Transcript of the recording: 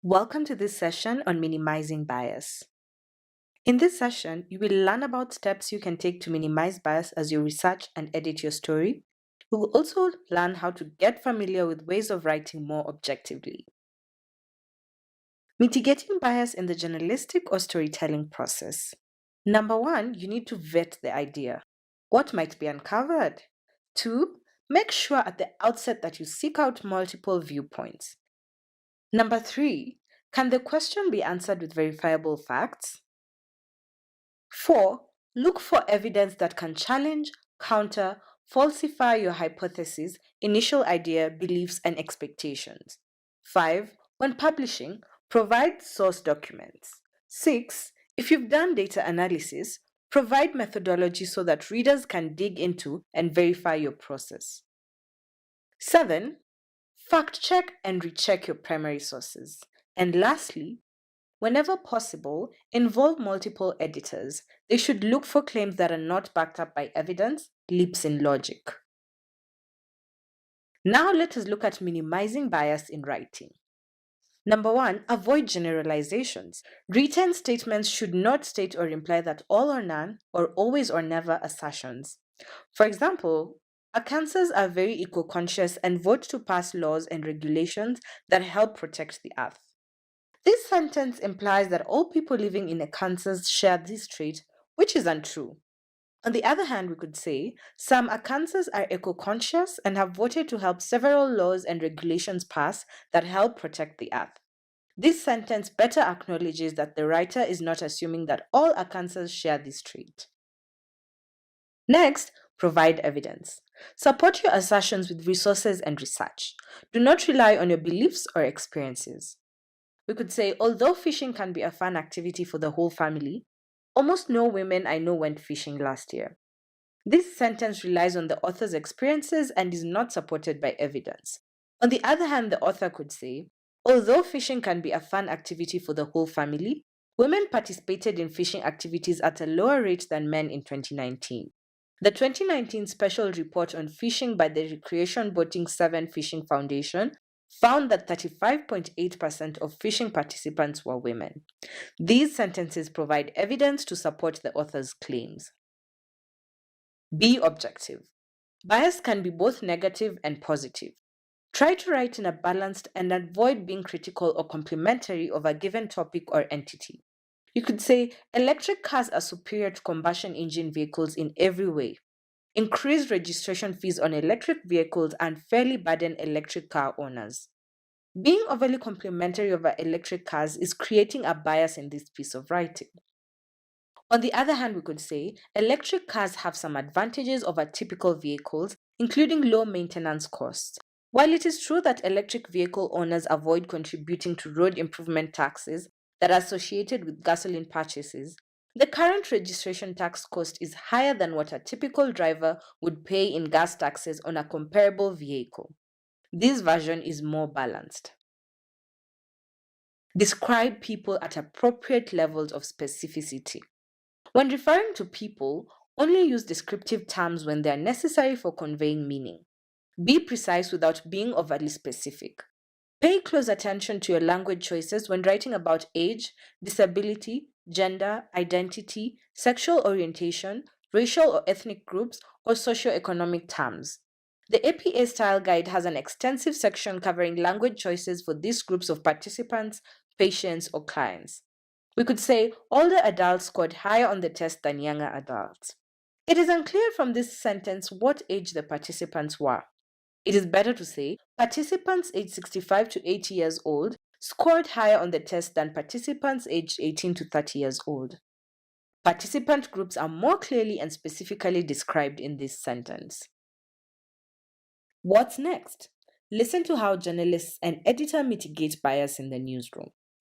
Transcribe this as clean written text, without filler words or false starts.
Welcome to this session on minimizing bias. In this session, you will learn about steps you can take to minimize bias as you research and edit your story. We will also learn how to get familiar with ways of writing more objectively. Mitigating bias in the journalistic or storytelling process. Number one, you need to vet the idea. What might be uncovered? Two, make sure at the outset that you seek out multiple viewpoints. Number three, can the question be answered with verifiable facts? 4. Look for evidence that can challenge, counter, falsify your hypothesis, initial idea, beliefs, and expectations. 5. When publishing, provide source documents. 6. If you've done data analysis, provide methodology so that readers can dig into and verify your process. 7. Fact check and recheck your primary sources. And lastly, whenever possible, involve multiple editors. They should look for claims that are not backed up by evidence, leaps in logic. Now let us look at minimizing bias in writing. Number one, avoid generalizations. Written statements should not state or imply that all or none or always or never assertions. For example, Arkansans are very eco-conscious and vote to pass laws and regulations that help protect the earth. This sentence implies that all people living in Arkansas share this trait, which is untrue. On the other hand, we could say some Arkansans are eco-conscious and have voted to help several laws and regulations pass that help protect the earth. This sentence better acknowledges that the writer is not assuming that all Arkansans share this trait. Next, provide evidence. Support your assertions with resources and research. Do not rely on your beliefs or experiences. We could say, although fishing can be a fun activity for the whole family, almost no women I know went fishing last year. This sentence relies on the author's experiences and is not supported by evidence. On the other hand, the author could say, although fishing can be a fun activity for the whole family, women participated in fishing activities at a lower rate than men in 2019. The 2019 special report on fishing by the Recreation Boating 7 Fishing Foundation found that 35.8% of fishing participants were women. These sentences provide evidence to support the author's claims. Be objective. Bias can be both negative and positive. Try to write in a balanced and avoid being critical or complimentary of a given topic or entity. You could say electric cars are superior to combustion engine vehicles in every way. Increased registration fees on electric vehicles unfairly burden electric car owners. Being overly complimentary over electric cars is creating a bias in this piece of writing. On the other hand, we could say electric cars have some advantages over typical vehicles, including low maintenance costs. While it is true that electric vehicle owners avoid contributing to road improvement taxes that are associated with gasoline purchases, the current registration tax cost is higher than what a typical driver would pay in gas taxes on a comparable vehicle. This version is more balanced. Describe people at appropriate levels of specificity. When referring to people, only use descriptive terms when they are necessary for conveying meaning. Be precise without being overly specific. Pay close attention to your language choices when writing about age, disability, gender, identity, sexual orientation, racial or ethnic groups, or socioeconomic terms. The APA Style Guide has an extensive section covering language choices for these groups of participants, patients, or clients. We could say older adults scored higher on the test than younger adults. It is unclear from this sentence what age the participants were. It is better to say participants aged 65 to 80 years old scored higher on the test than participants aged 18 to 30 years old. Participant groups are more clearly and specifically described in this sentence. What's next? Listen to how journalists and editor mitigate bias in the newsroom.